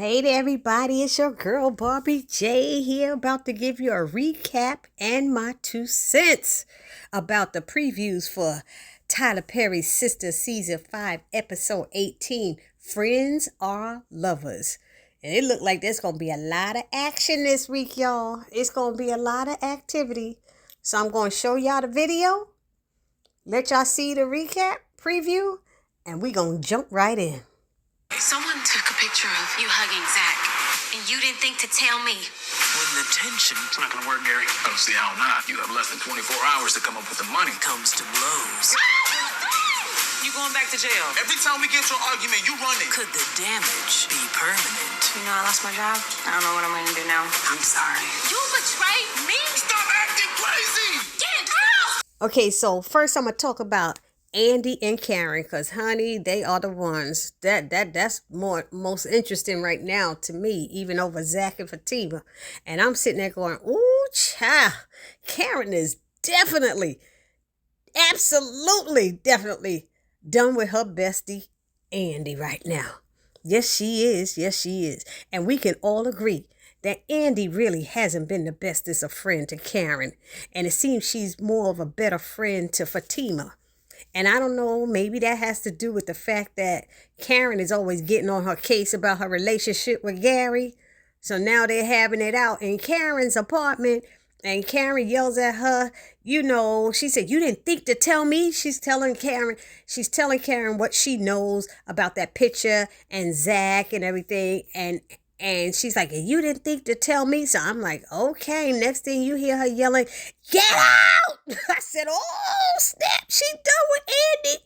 Hey there, everybody. It's your girl, Barbie J, here, about to give you a recap and my 2 cents about the previews for Tyler Perry's Sistas Season 5, Episode 18, Friends Are Lovers. And it looked like there's going to be a lot of action this week, y'all. It's going to be a lot of activity. So I'm going to show y'all the video, let y'all see the recap, preview, and we're going to jump right in. Someone took a picture of you hugging Zach, and you didn't think to tell me. When the tension... It's not gonna work, Gary. I don't see how not. You have less than 24 hours to come up with the money. comes to blows. You going back to jail? Every time we get into an argument, you run it. Could the damage be permanent? You know I lost my job. I don't know what I'm going to do now. I'm sorry. You betrayed me? Stop acting crazy! Get out! Okay, so first I'm going to talk about Andy and Karen, because honey, they are the ones that's most interesting right now to me, even over Zach and Fatima. And I'm sitting there going, ooh, child, Karen is definitely, absolutely, definitely done with her bestie Andy right now. Yes, she is. Yes, she is. And we can all agree that Andy really hasn't been the bestest of friend to Karen. And it seems she's more of a better friend to Fatima. And I don't know, maybe that has to do with the fact that Karen is always getting on her case about her relationship with Gary. So now they're having it out in Karen's apartment. And Karen yells at her, she said, you didn't think to tell me? She's telling Karen what she knows about that picture and Zach and everything. And she's like, you didn't think to tell me? So I'm like, okay. Next thing you hear her yelling, get out! I said, oh, snap. She done with Andy.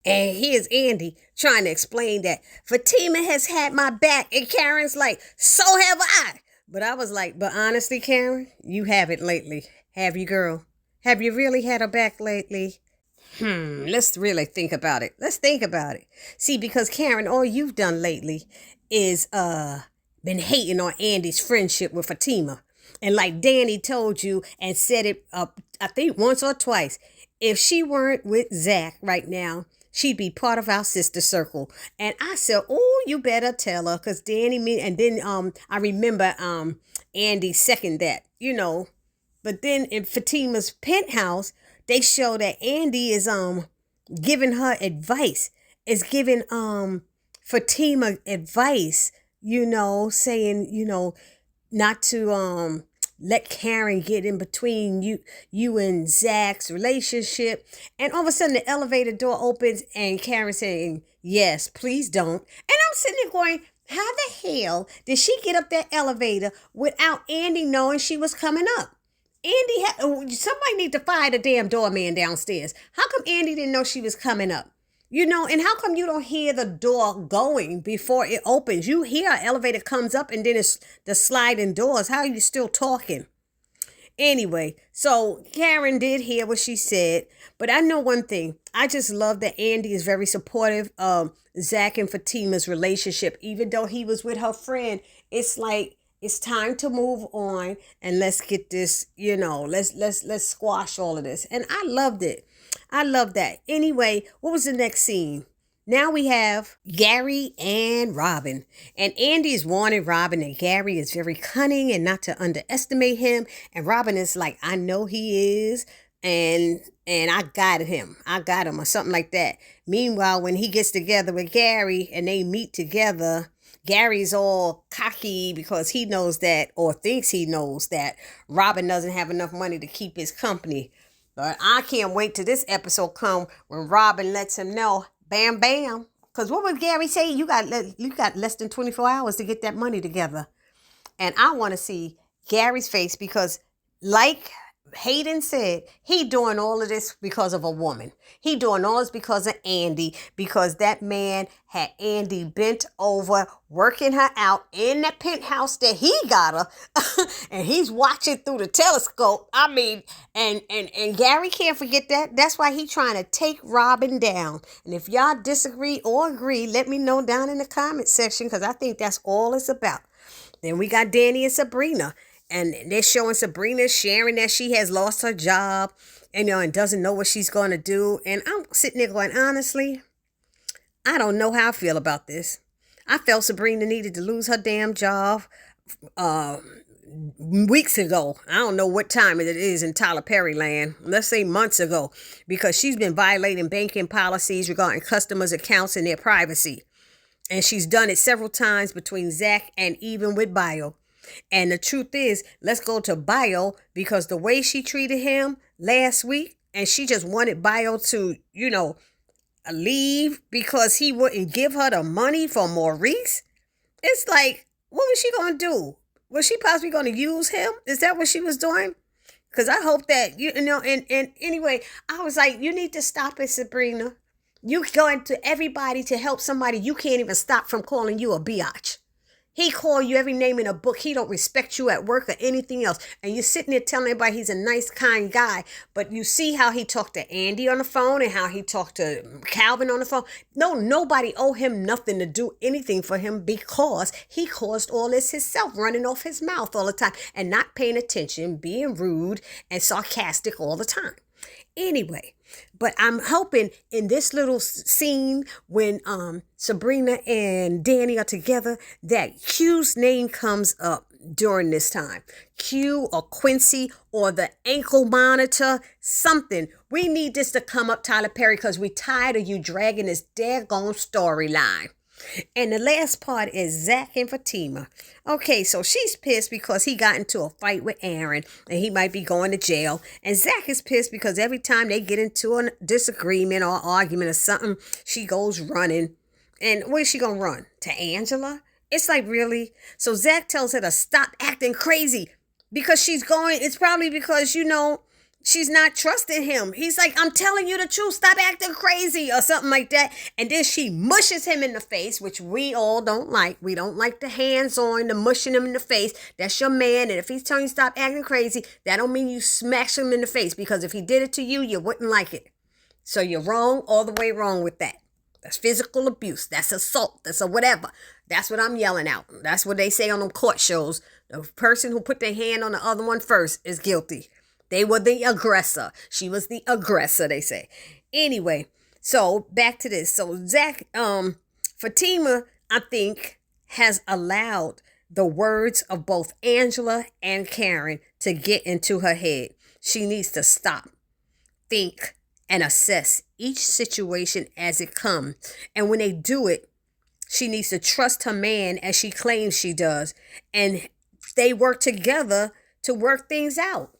And here's Andy trying to explain that Fatima has had my back. And Karen's like, so have I. But I was like, but honestly, Karen, you haven't lately. Have you, girl? Have you really had her back lately? Let's really think about it. Let's think about it. See, because Karen, all you've done lately is, been hating on Andy's friendship with Fatima. And like Danny told you and said it, I think once or twice, if she weren't with Zach right now, she'd be part of our sister circle. And I said, oh, you better tell her, because Danny, me, and then I remember Andy second that, But then in Fatima's penthouse, they show that Andy is giving her advice, is giving Fatima advice, saying, not to let Karen get in between you and Zach's relationship. And all of a sudden the elevator door opens and Karen saying, yes, please don't. And I'm sitting there going, how the hell did she get up that elevator without Andy knowing she was coming up? Somebody need to fire the damn doorman downstairs. How come Andy didn't know she was coming up? And how come you don't hear the door going before it opens? You hear an elevator comes up and then it's the sliding doors. How are you still talking? Anyway, so Karen did hear what she said, but I know one thing. I just love that Andy is very supportive of Zach and Fatima's relationship. Even though he was with her friend, it's like, it's time to move on and let's get this, let's squash all of this. And I loved it. I love that. Anyway, what was the next scene? Now we have Gary and Robin. And Andy is warning Robin that Gary is very cunning and not to underestimate him. And Robin is like, I know he is. And I got him. Or something like that. Meanwhile, when he gets together with Gary and they meet together, Gary's all cocky because he knows that, or thinks he knows that, Robin doesn't have enough money to keep his company. But I can't wait till this episode come when Robin lets him know, bam, bam. Because what would Gary say? You got less than 24 hours to get that money together. And I want to see Gary's face because, like Hayden said, he doing all of this because of a woman. He doing all this because of Andy, because that man had Andy bent over, working her out in the penthouse that he got her, and he's watching through the telescope. I mean, and Gary can't forget that. That's why he trying to take Robin down. And if y'all disagree or agree, let me know down in the comment section, because I think that's all it's about. Then we got Danny and Sabrina. And they're showing Sabrina sharing that she has lost her job, and doesn't know what she's going to do. And I'm sitting there going, honestly, I don't know how I feel about this. I felt Sabrina needed to lose her damn job weeks ago. I don't know what time it is in Tyler Perry land. Let's say months ago, because she's been violating banking policies regarding customers' accounts and their privacy. And she's done it several times between Zach and even with Bio. And the truth is, let's go to Bio, because the way she treated him last week, and she just wanted Bio to, leave because he wouldn't give her the money for Maurice. It's like, what was she going to do? Was she possibly going to use him? Is that what she was doing? Because I hope that, and anyway, I was like, you need to stop it, Sabrina. You going to everybody to help somebody you can't even stop from calling you a biatch. He call you every name in a book. He don't respect you at work or anything else. And you're sitting there telling everybody he's a nice, kind guy. But you see how he talked to Andy on the phone and how he talked to Calvin on the phone. No, nobody owe him nothing to do anything for him, because he caused all this himself, running off his mouth all the time and not paying attention, being rude and sarcastic all the time. Anyway, but I'm hoping in this little scene when Sabrina and Danny are together, that Q's name comes up during this time. Q or Quincy or the ankle monitor, something. We need this to come up, Tyler Perry, because we're tired of you dragging this daggone storyline. And the last part is Zach and Fatima. Okay, so she's pissed because he got into a fight with Aaron and he might be going to jail. And Zach is pissed because every time they get into a disagreement or argument or something, she goes running. And where is she going to run? To Angela? It's like, really? So Zach tells her to stop acting crazy because it's probably because, she's not trusting him. He's like, I'm telling you the truth. Stop acting crazy or something like that. And then she mushes him in the face, which we all don't like. We don't like the hands-on, the mushing him in the face. That's your man. And if he's telling you stop acting crazy, that don't mean you smash him in the face, because if he did it to you, you wouldn't like it. So you're wrong, all the way wrong with that. That's physical abuse. That's assault. That's a whatever. That's what I'm yelling out. That's what they say on them court shows. The person who put their hand on the other one first is guilty. They were the aggressor. She was the aggressor, they say. Anyway, so back to this. So Zach, Fatima, I think, has allowed the words of both Angela and Karen to get into her head. She needs to stop, think, and assess each situation as it comes. And when they do it, she needs to trust her man as she claims she does. And they work together to work things out.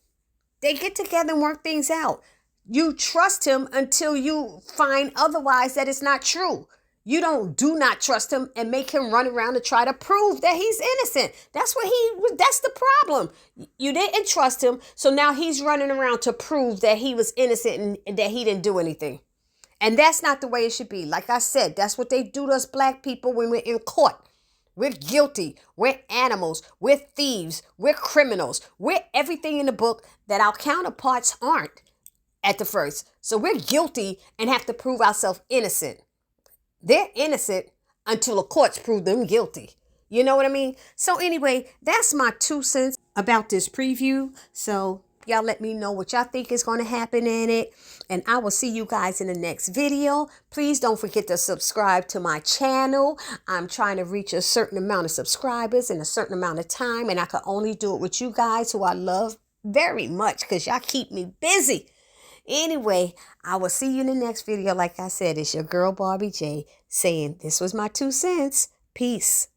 They get together and work things out. You trust him until you find otherwise that it's not true. You do not trust him and make him run around to try to prove that he's innocent. That's the problem. You didn't trust him, so now he's running around to prove that he was innocent and that he didn't do anything. And that's not the way it should be. Like I said, that's what they do to us black people when we're in court. We're guilty. We're animals. We're thieves. We're criminals. We're everything in the book that our counterparts aren't at the first. So we're guilty and have to prove ourselves innocent. They're innocent until the courts prove them guilty. You know what I mean? So anyway, that's my 2 cents about this preview. So y'all let me know what y'all think is going to happen in it. And I will see you guys in the next video. Please don't forget to subscribe to my channel. I'm trying to reach a certain amount of subscribers in a certain amount of time. And I can only do it with you guys, who I love very much, because y'all keep me busy. Anyway, I will see you in the next video. Like I said, it's your girl Barbie J saying this was my 2 cents. Peace.